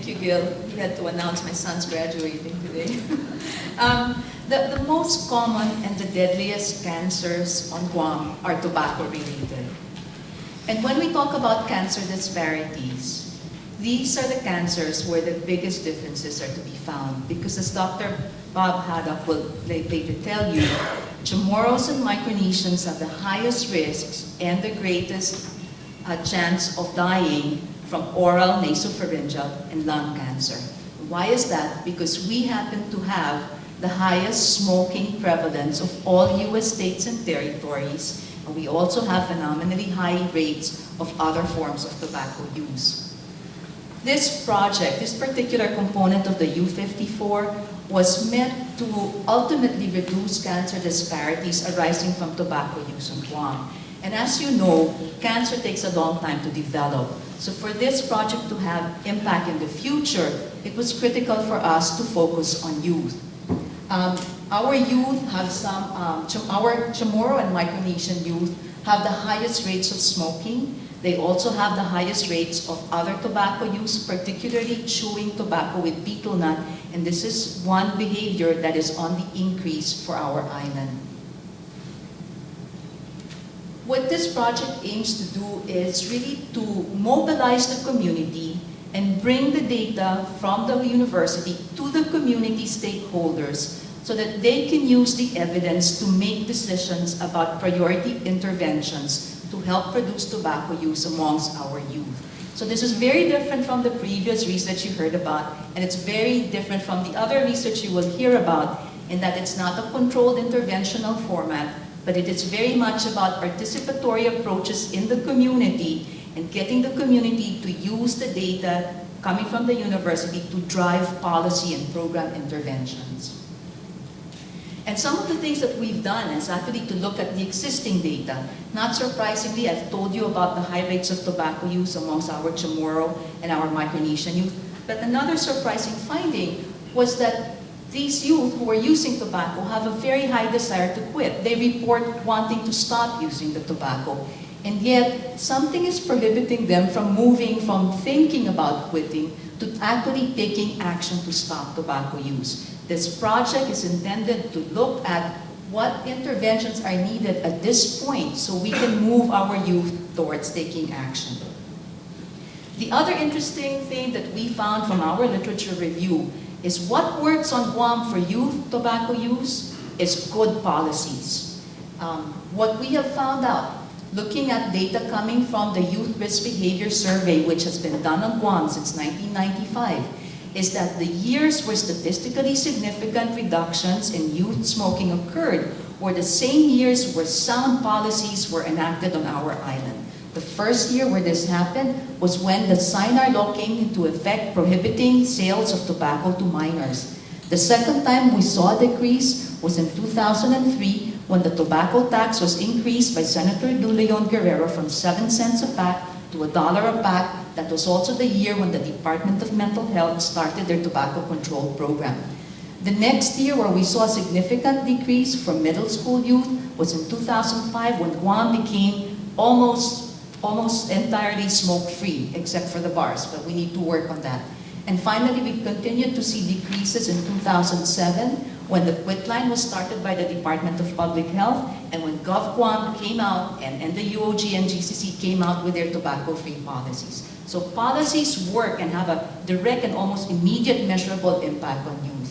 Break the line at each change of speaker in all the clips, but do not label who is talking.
you, Gil. You had to announce my son's graduating today. The most common and the deadliest cancers on Guam are tobacco-related. And when we talk about cancer disparities, these are the cancers where the biggest differences are to be found. Because as Dr. Bob Haddock will later tell you, Chamorros and Micronesians have the highest risks and the greatest chance of dying from oral, nasopharyngeal, and lung cancer. Why is that? Because we happen to have the highest smoking prevalence of all U.S. states and territories, and we also have phenomenally high rates of other forms of tobacco use. This project, this particular component of the U54, was meant to ultimately reduce cancer disparities arising from tobacco use on Guam. And as you know, cancer takes a long time to develop. So for this project to have impact in the future, it was critical for us to focus on youth. Our youth have our Chamorro and Micronesian youth have the highest rates of smoking. They also have the highest rates of other tobacco use, particularly chewing tobacco with betel nut, and this is one behavior that is on the increase for our island. What this project aims to do is really to mobilize the community and bring the data from the university to the community stakeholders so that they can use the evidence to make decisions about priority interventions to help reduce tobacco use amongst our youth. So this is very different from the previous research you heard about, and it's very different from the other research you will hear about in that it's not a controlled interventional format, but it is very much about participatory approaches in the community and getting the community to use the data coming from the university to drive policy and program interventions. And some of the things that we've done is actually to look at the existing data. Not surprisingly, I've told you about the high rates of tobacco use amongst our Chamorro and our Micronesian youth. But another surprising finding was that these youth who are using tobacco have a very high desire to quit. They report wanting to stop using the tobacco. And yet, something is prohibiting them from moving from thinking about quitting to actually taking action to stop tobacco use. This project is intended to look at what interventions are needed at this point so we can move our youth towards taking action. The other interesting thing that we found from our literature review is what works on Guam for youth tobacco use is good policies. What we have found out, looking at data coming from the Youth Risk Behavior Survey, which has been done on Guam since 1995, is that the years where statistically significant reductions in youth smoking occurred were the same years where sound policies were enacted on our island. The first year where this happened was when the SINAR law came into effect prohibiting sales of tobacco to minors. The second time we saw a decrease was in 2003 when the tobacco tax was increased by Senator De Leon Guerrero from 7 cents a pack to $1 a pack. That was also the year when the Department of Mental Health started their tobacco control program. The next year where we saw a significant decrease for middle school youth was in 2005 when Guam became almost entirely smoke-free, except for the bars, but we need to work on that. And finally, we continued to see decreases in 2007 when the quit line was started by the Department of Public Health and when GovGuam came out and the UOG and GCC came out with their tobacco-free policies. So policies work and have a direct and almost immediate measurable impact on youth.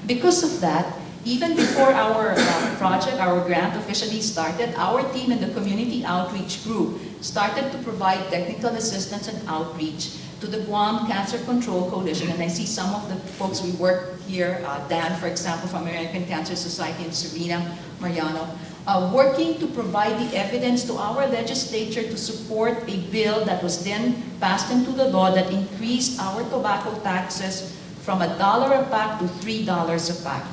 Because of that, even before our project, our grant officially started, our team in the community outreach group started to provide technical assistance and outreach to the Guam Cancer Control Coalition. And I see some of the folks we work here, Dan, for example, from American Cancer Society, and Serena Mariano, working to provide the evidence to our legislature to support a bill that was then passed into the law that increased our tobacco taxes from $1 a pack to $3 a pack.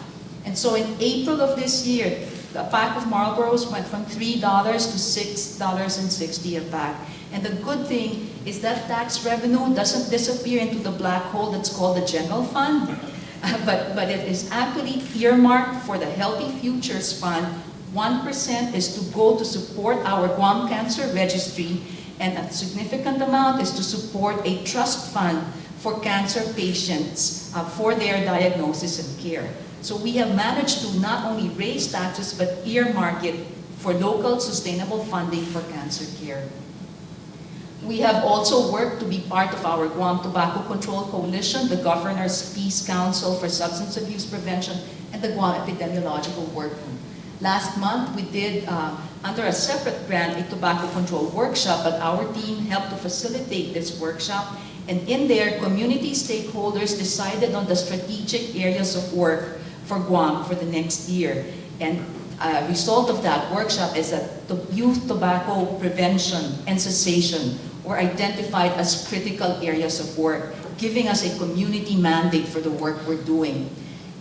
And so in April of this year, a pack of Marlboros went from $3 to $6.60 a pack. And the good thing is that tax revenue doesn't disappear into the black hole that's called the general fund, but it is actually earmarked for the Healthy Futures Fund. 1% is to go to support our Guam Cancer Registry, and a significant amount is to support a trust fund for cancer patients for their diagnosis and care. So we have managed to not only raise taxes but earmark it for local sustainable funding for cancer care. We have also worked to be part of our Guam Tobacco Control Coalition, the Governor's Peace Council for Substance Abuse Prevention, and the Guam Epidemiological Work Group. Last month, we did, under a separate grant, a tobacco control workshop, but our team helped to facilitate this workshop. And in there, community stakeholders decided on the strategic areas of work for Guam for the next year. And a result of that workshop is that the youth tobacco prevention and cessation were identified as critical areas of work, giving us a community mandate for the work we're doing.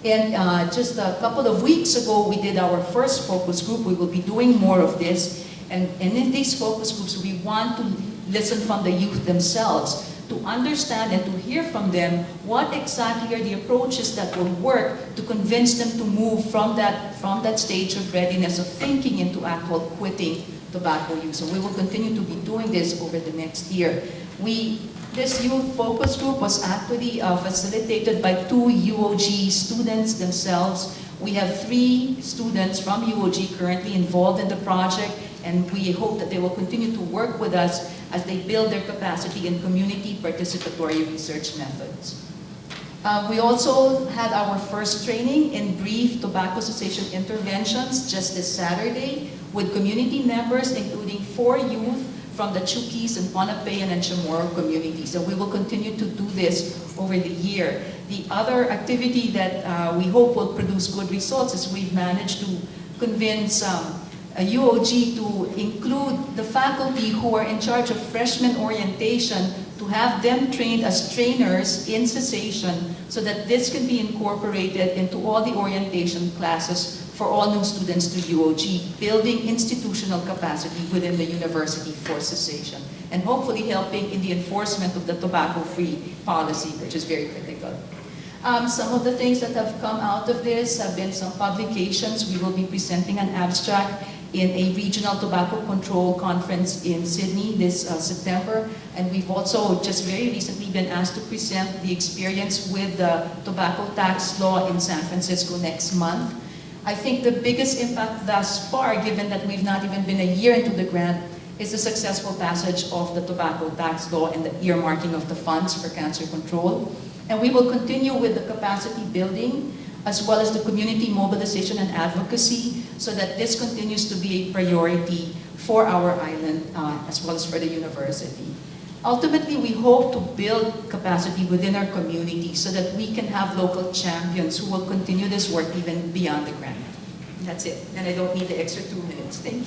And just a couple of weeks ago, we did our first focus group. We will be doing more of this. And in these focus groups, we want to listen from the youth themselves, to understand and to hear from them what exactly are the approaches that will work to convince them to move from that stage of readiness of thinking into actual quitting tobacco use. And we will continue to be doing this over the next year. This youth focus group was actually facilitated by 2 UOG students themselves. We have 3 students from UOG currently involved in the project, and we hope that they will continue to work with us as they build their capacity in community participatory research methods. We also had our first training in brief tobacco cessation interventions just this Saturday with community members, including 4 youth from the Chukis and Ponapean and Chamorro communities. And we will continue to do this over the year. The other activity that we hope will produce good results is we've managed to convince UOG to include the faculty who are in charge of freshman orientation, to have them trained as trainers in cessation so that this can be incorporated into all the orientation classes for all new students to UOG, building institutional capacity within the university for cessation, and hopefully helping in the enforcement of the tobacco-free policy, which is very critical. Some of the things that have come out of this have been some publications. We will be presenting an abstract in a regional tobacco control conference in Sydney this September. And we've also just very recently been asked to present the experience with the tobacco tax law in San Francisco next month. I think the biggest impact thus far, given that we've not even been a year into the grant, is the successful passage of the tobacco tax law and the earmarking of the funds for cancer control. And we will continue with the capacity building as well as the community mobilization and advocacy so that this continues to be a priority for our island as well as for the university. Ultimately, we hope to build capacity within our community so that we can have local champions who will continue this work even beyond the grant. That's it, and I don't need the extra 2 minutes. Thank you.